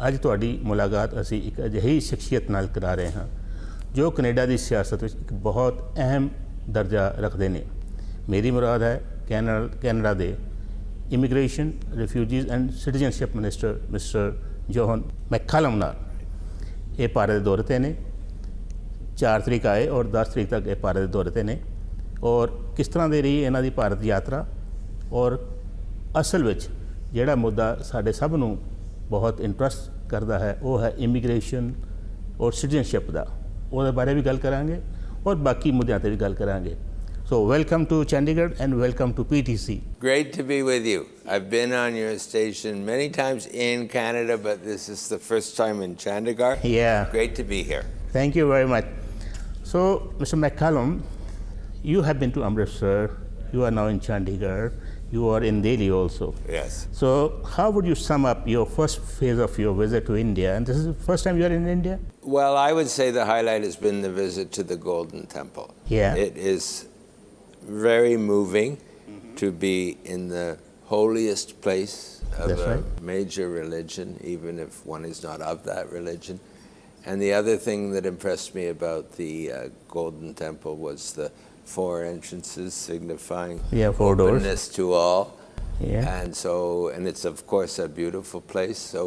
ਅੱਜ ਤੁਹਾਡੀ ਮੁਲਾਕਾਤ ਅਸੀਂ ਇੱਕ ਅਜਿਹੀ ਸ਼ਖਸੀਅਤ ਨਾਲ ਕਰਾ ਰਹੇ ਹਾਂ ਜੋ ਕੈਨੇਡਾ ਦੀ ਸਿਆਸਤ ਵਿੱਚ ਇੱਕ ਬਹੁਤ ਅਹਿਮ ਦਰਜਾ ਰੱਖਦੇ ਨੇ। ਮੇਰੀ ਮੁਰਾਦ ਹੈ ਕੈਨੇਡਾ ਦੇ immigration, refugees and citizenship minister mister John McCallum ਨਾਲ। ਇਹ ਭਾਰਤ ਦੇ ਦੌਰੇ 'ਤੇ ਨੇ, 4 ਤਰੀਕ ਆਏ ਔਰ 10 ਤਰੀਕ ਤੱਕ ਇਹ ਭਾਰਤ ਦੇ ਦੌਰੇ 'ਤੇ ਨੇ। ਔਰ ਕਿਸ ਤਰ੍ਹਾਂ ਦੀ ਰਹੀ ਇਹਨਾਂ ਦੀ ਭਾਰਤ ਯਾਤਰਾ, ਔਰ ਅਸਲ ਵਿੱਚ ਜਿਹੜਾ ਮੁੱਦਾ ਸਾਡੇ ਸਭ ਨੂੰ ਬਹੁਤ ਇੰਟਰਸਟ ਕਰਦਾ ਹੈ ਉਹ ਹੈ ਇਮੀਗ੍ਰੇਸ਼ਨ ਔਰ ਸਿਟੀਜ਼ਨਸ਼ਿਪ ਦਾ। ਉਹਦੇ ਬਾਰੇ ਵੀ ਗੱਲ ਕਰਾਂਗੇ ਔਰ ਬਾਕੀ ਮੁੱਦਿਆਂ 'ਤੇ ਵੀ ਗੱਲ ਕਰਾਂਗੇ। So welcome to Chandigarh and welcome to PTC. Great to be with you. I've been on your station many times in Canada, but this is the first time in Chandigarh. Yeah. Great to be here. Thank you very much. So, Mr. McCallum, you have been to Amritsar. You are now in Chandigarh. You are in Delhi also. Yes. So, how would you sum up your first phase of your visit to India? And this is the first time you are in India? Well, I would say the highlight has been the visit to the Golden Temple. Yeah. It is very moving to be in the holiest place of That's a right. major religion, even if one is not of that religion. And the other thing that impressed me about the Golden Temple was the 4 entrances signifying 4 doors. openness to all. Yeah. And it's of course a beautiful place. So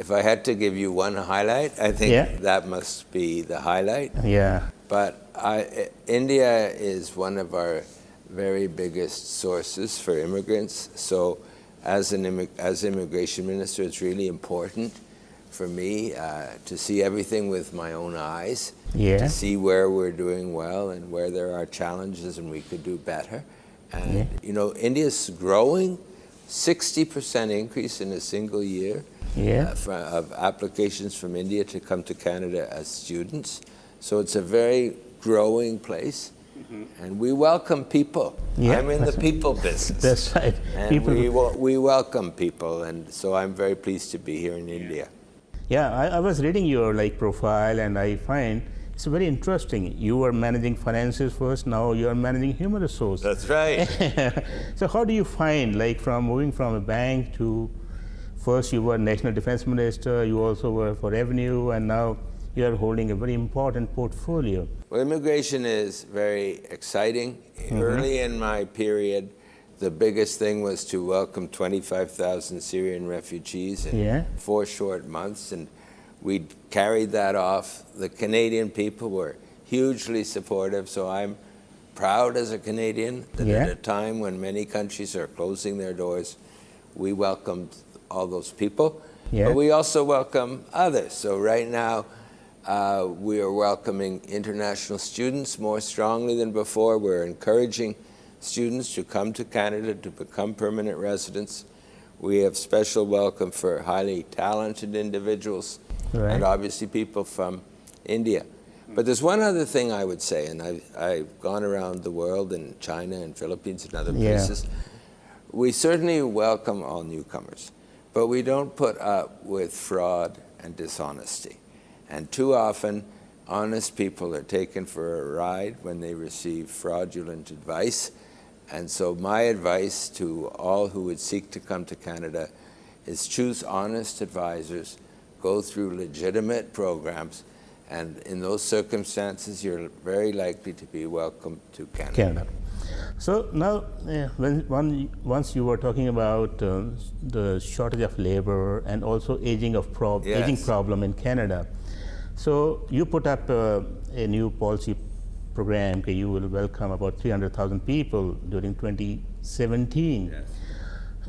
if I had to give you one highlight, I think that must be the highlight. Yeah. But India is one of our very biggest sources for immigrants. So as immigration minister, it's really important for me to see everything with my own eyes, to see where we're doing well and where there are challenges and we could do better. And you know, India's growing, 60% increase in a single year of applications from India to come to Canada as students. So it's a very growing place. And we welcome people. I'm in the people business. That's right. And we welcome people, and so I'm very pleased to be here in India. Yeah, I was reading your profile, and I find it's very interesting. You were managing finances first, now you are managing human resource. That's right. So how do you find, from moving from a bank to, first you were National Defense Minister, you also were for Revenue, and now you are holding a very important portfolio. Well, immigration is very exciting. Early in my period, the biggest thing was to welcome 25,000 Syrian refugees in 4 short months, and we carried that off. The Canadian people were hugely supportive, so I'm proud as a Canadian that at a time when many countries are closing their doors, we welcomed all those people. But we also welcome others. So right now, we are welcoming international students more strongly than before. We're encouraging students to come to Canada to become permanent residents. We have special welcome for highly talented individuals and obviously people from India. But there's one other thing I would say, and I've gone around the world in China and Philippines and other places. We certainly welcome all newcomers, but we don't put up with fraud and dishonesty. And too often, honest people are taken for a ride when they receive fraudulent advice. And so my advice to all who would seek to come to Canada is choose honest advisors, go through legitimate programs, and in those circumstances, you're very likely to be welcome to Canada. So now, once you were talking about the shortage of labor and also aging problem in Canada. So you put up a new policy program that you will welcome about 300,000 people during 2017.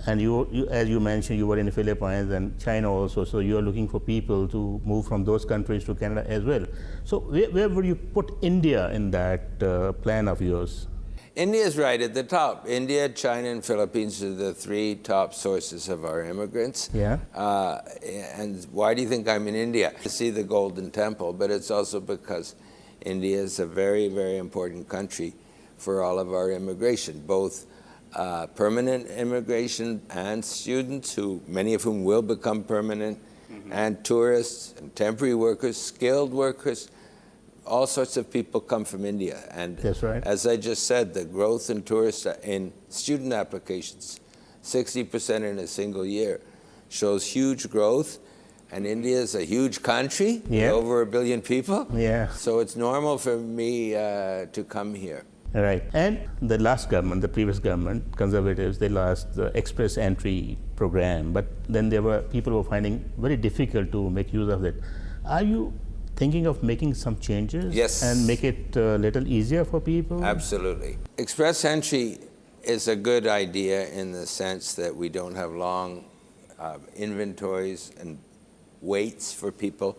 And you, as you mentioned, you were in the Philippines and China also, so you are looking for people to move from those countries to Canada as well. So where would you put India in that plan of yours? India is right at the top. India, China, and Philippines are the 3 top sources of our immigrants. And why do you think I'm in India? To see the Golden Temple, but it's also because India is a very, very important country for all of our immigration, both permanent immigration and students, many of whom will become permanent, and tourists and temporary workers, skilled workers. All sorts of people come from India. And as I just said, the growth in student applications, 60% in a single year, shows huge growth. And India is a huge country, Yeah. over 1 billion people. Yeah. So it's normal for me to come here. Right. And the last government, the previous government, conservatives, they lost the express entry program, but then people were finding very difficult to make use of it. Are you thinking of making some changes? Yes. And make it a little easier for people? Absolutely. Express entry is a good idea in the sense that we don't have long inventories and waits for people,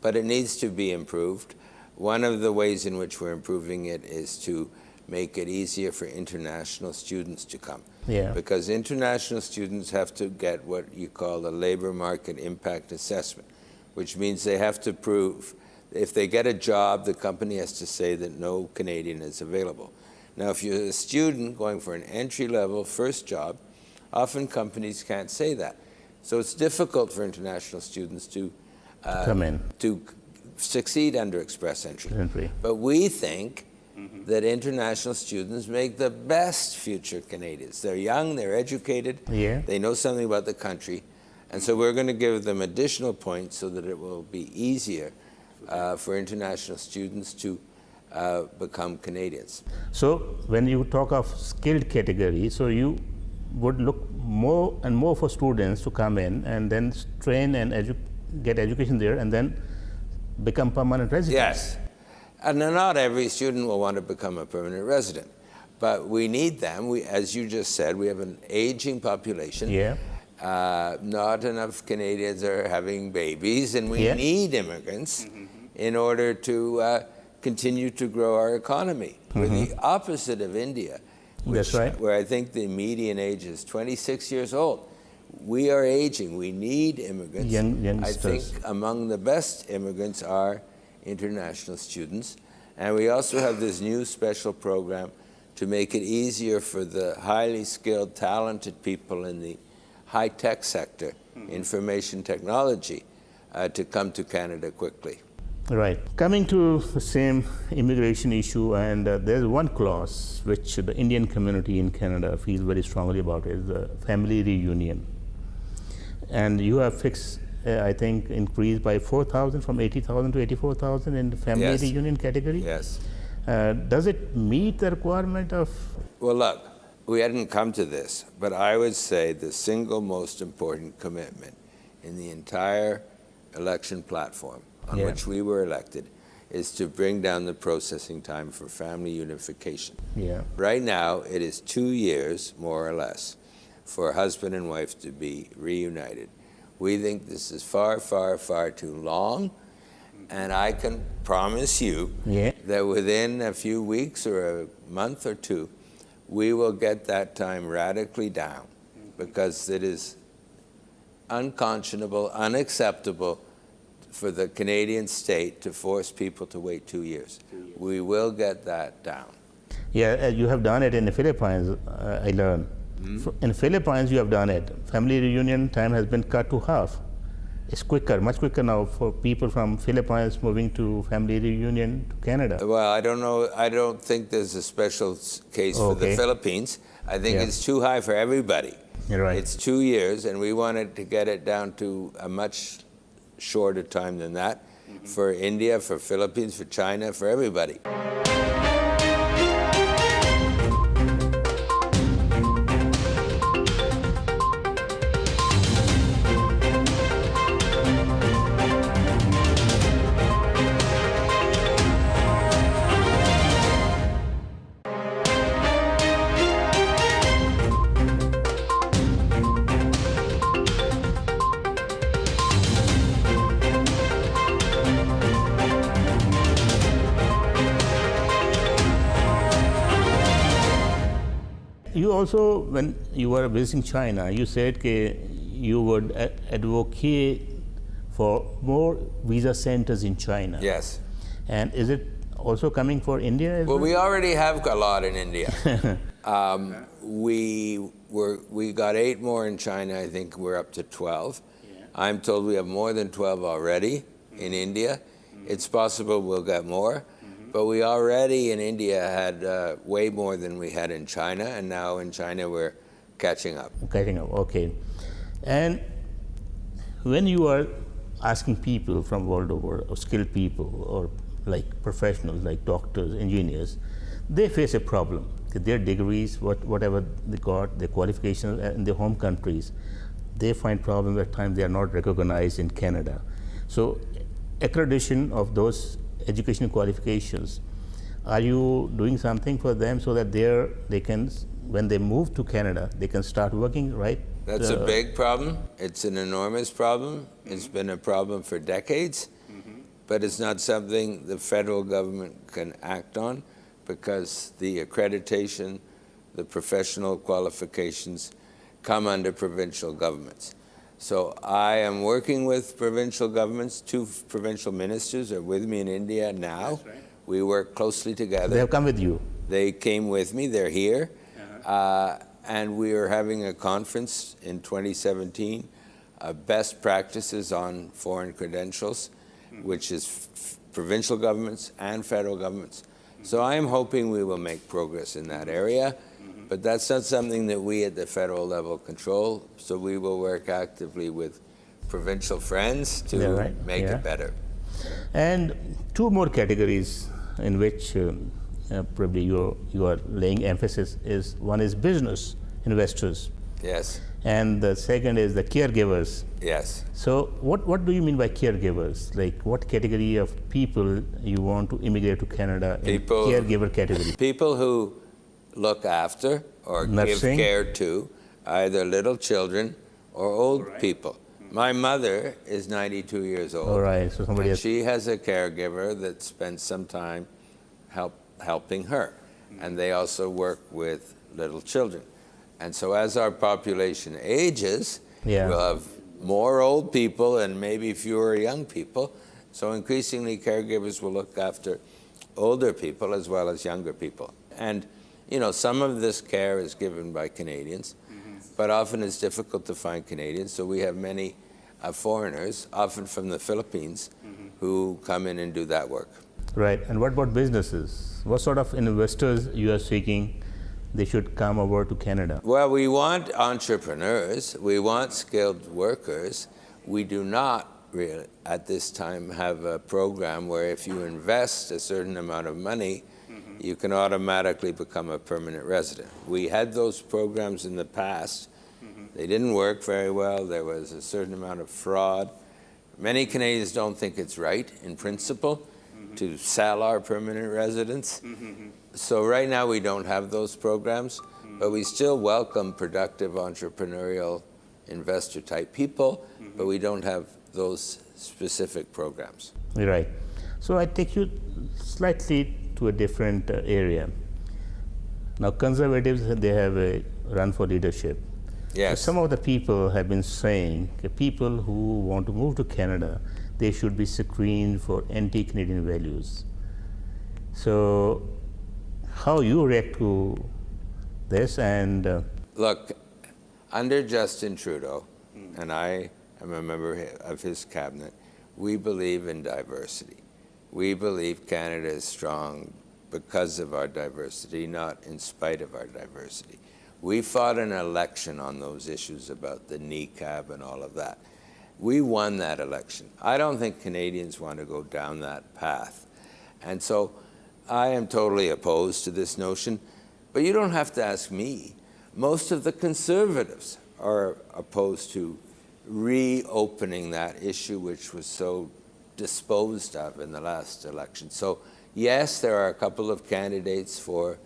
but it needs to be improved. One of the ways in which we're improving it is to make it easier for international students to come. Yeah. Because international students have to get what you call the labor market impact assessment, which means they have to prove if they get a job, the company has to say that no Canadian is available. Now, if you're a student going for an entry-level first job, often companies can't say that. So it's difficult for international students to come in, to succeed under express entry. But we think that international students make the best future Canadians. They're young, they're educated, they know something about the country, and so we're going to give them additional points so that it will be easier for international students to become Canadians. So when you talk of skilled category, so you would look more and more for students to come in and then train and get education there and then become permanent residents. Yes. And not every student will want to become a permanent resident, but we need them. As you just said, we have an aging population. Yeah. Not enough Canadians are having babies, and we need immigrants in order to continue to grow our economy. We're the opposite of India, where I think the median age is 26 years old. We are aging. We need immigrants. I think among the best immigrants are international students. And we also have this new special program to make it easier for the highly skilled, talented people in the high-tech sector, information technology, to come to Canada quickly. Right. Coming to the same immigration issue, and there's one clause which the Indian community in Canada feels very strongly about, is the family reunion. And you have fixed, I think, increased by 4,000 from 80,000 to 84,000 in the family reunion category. Yes. Does it meet the requirement of? Well, look, we hadn't come to this, but I would say the single most important commitment in the entire election platform on which we were elected is to bring down the processing time for family unification. Yeah. Right now, it is 2 years, more or less, for husband and wife to be reunited. We think this is far, far, far too long, and I can promise you that within a few weeks or a month or two, we will get that time radically down, because it is unconscionable, unacceptable for the Canadian state to force people to wait 2 years. We will get that down. Yeah, you have done it in the Philippines, I learned. In Philippines, you have done it. Family reunion time has been cut to half. It's quicker, much quicker now for people from Philippines moving to family reunion to Canada. Well, I don't know. I don't think there's a special case for the Philippines. I think it's too high for everybody. You're right. It's 2 years, and we wanted to get it down to a much shorter time than that for India, for Philippines, for China, for everybody. You also, when you were visiting China, you said that you would advocate for more visa centers in China. Yes. And is it also coming for India as well? Well, we already have a lot in India. We got 8 more in China. I think we're up to 12. I'm told we have more than 12 already in India. It's possible we'll get more. But we already in India had way more than we had in China, and now in China we're catching up. Catching up, okay. And when you are asking people from world over, or skilled people, or like professionals, like doctors, engineers, they face a problem. Their degrees, whatever they got, their qualifications in their home countries, they find problems at times they are not recognized in Canada. So accreditation of those educational qualifications, are you doing something for them so that they can, when they move to Canada, they can start working, right? That's a big problem. It's an enormous problem. It's been a problem for decades, but it's not something the federal government can act on because the accreditation, the professional qualifications come under provincial governments. So I am working with provincial governments. 2 provincial ministers are with me in India now. That's right. We work closely together. They have come with you? They came with me. They're here. And we are having a conference in 2017, best practices on foreign credentials, which is provincial governments and federal governments. So I am hoping we will make progress in that area, but that's not something that we at the federal level control, so we will work actively with provincial friends to make it better. And 2 more categories in which probably you are laying emphasis is, one is business investors. Yes. And the second is the caregivers. Yes. So what do you mean by caregivers? Like what category of people you want to immigrate to Canada in caregiver category? People who look after or Nursing. give care to either little children or old people. My mother is 92 years old. All right, so somebody else. She has a caregiver that spends some time helping her. And they also work with little children. And so as our population ages, we'll have more old people and maybe fewer young people. So increasingly caregivers will look after older people as well as younger people. And you know, some of this care is given by Canadians, but often it's difficult to find Canadians. So we have many foreigners, often from the Philippines, who come in and do that work. Right. And what about businesses? What sort of investors you are seeking they should come over to Canada? Well, we want entrepreneurs. We want skilled workers. We do not really, at this time, have a program where if you invest a certain amount of money, you can automatically become a permanent resident. We had those programs in the past. They didn't work very well. There was a certain amount of fraud. Many Canadians don't think it's right, in principle, to sell our permanent residence. So right now we don't have those programs, but we still welcome productive entrepreneurial investor type people, but we don't have those specific programs. Right. So I take you slightly to a different area. Now conservatives, they have a run for leadership. Yes. Some of the people have been saying that people who want to move to Canada, they should be screened for anti-Canadian values. So how you react to this? And look, under Justin Trudeau, and I am a member of his cabinet, we believe in diversity. We believe Canada is strong because of our diversity, not in spite of our diversity. We fought an election on those issues about the NECAB and all of that. We won that election. I don't think Canadians want to go down that path. And so I am totally opposed to this notion, but you don't have to ask me. Most of the Conservatives are opposed to reopening that issue, which was so disposed of in the last election. So yes, there are a couple of candidates for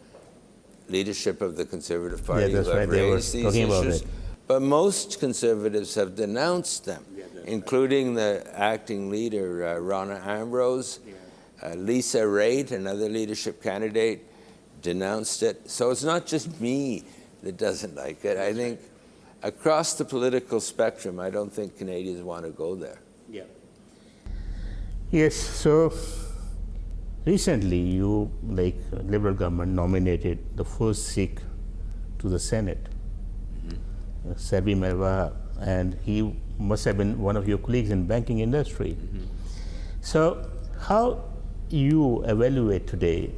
leadership of the Conservative Party who have raised these issues, but most Conservatives have denounced them, including the acting leader, Rona Ambrose. Lisa Raitt, another leadership candidate, denounced it. So it's not just me that doesn't like it. I think across the political spectrum, I don't think Canadians want to go there. Yeah. Yes, so recently you, like Liberal government, nominated the first Sikh to the Senate, Sabi Melwa, and he must have been one of your colleagues in banking industry. So how you evaluate today,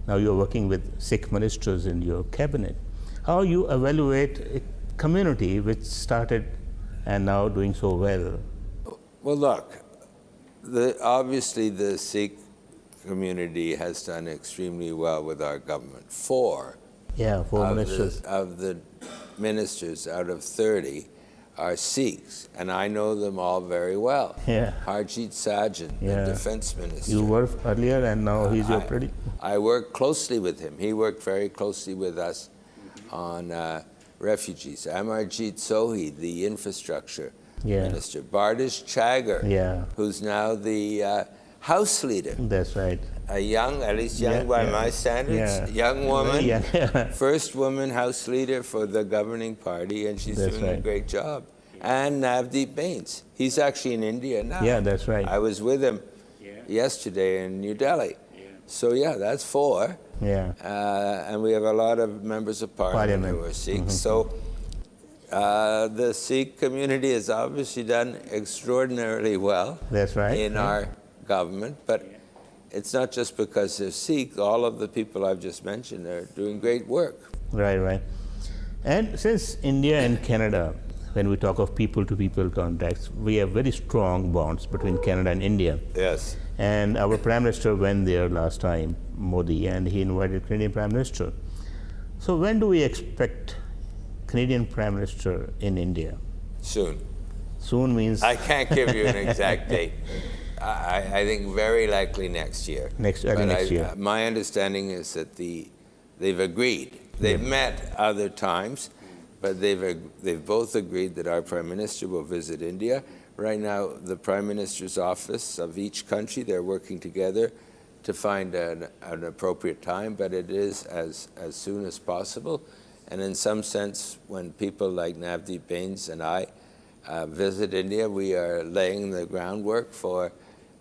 now you're working with Sikh ministers in your cabinet, how you evaluate a community which started and now doing so well? Well, look, obviously the Sikh community has done extremely well with our government. Four ministers. Of the ministers out of 30 are Sikhs, and I know them all very well. Yeah. Harjit Sajjan, the defense minister. You were earlier, and now he's your pretty. I worked closely with him. He worked very closely with us on refugees. Amarjit Sohi, the infrastructure minister. Bardish Chaggar, who's now the House leader. That's right. A young, at least young by my standards, young woman, first woman House leader for the governing party, and she's doing a great job. And Navdeep Bains. He's actually in India now. Yeah, that's right. I was with him yesterday in New Delhi. So that's four. And we have a lot of members of parliament who are Sikhs. So the Sikh community has obviously done extraordinarily well in our government, but it's not just because they're Sikh. All of the people I've just mentioned are doing great work. Right. And since India and Canada, when we talk of people-to-people contacts, we have very strong bonds between Canada and India. Yes. And our Prime Minister went there last time, Modi, and he invited Canadian Prime Minister. So when do we expect Canadian Prime Minister in India? Soon. Soon means? I can't give you an exact date. I think very likely next year. Early next year. My understanding is that they've agreed. They've met other times, but they've both agreed that our Prime Minister will visit India. Right now, the Prime Minister's office of each country, they're working together to find an appropriate time, but it is as soon as possible. And in some sense, when people like Navdeep Bains and I visit India, we are laying the groundwork for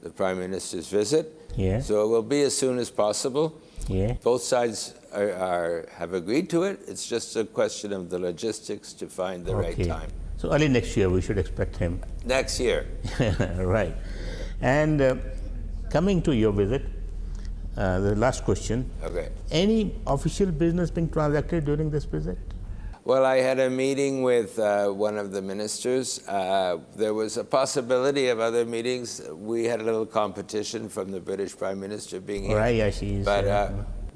the Prime Minister's visit. So it will be as soon as possible. Both sides have agreed to it. It's just a question of the logistics to find the right time. So early next year we should expect him. Next year. Right. And coming to your visit, the last question. Okay. Any official business being transacted during this visit? Well, I had a meeting with one of the ministers. There was a possibility of other meetings. We had a little competition from the British Prime Minister being here. Right, but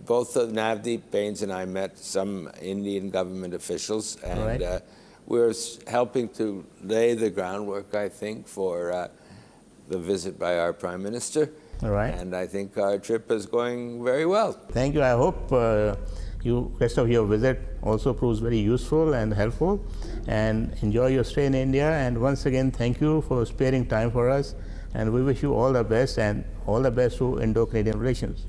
both of Navdeep Bains and I met some Indian government officials, and we're helping to lay the groundwork, I think, for the visit by our Prime Minister. And I think our trip is going very well. Thank you. I hope rest of your visit also proves very useful and helpful, and enjoy your stay in India. And once again, thank you for sparing time for us, and we wish you all the best, and all the best to Indo-Canadian relations.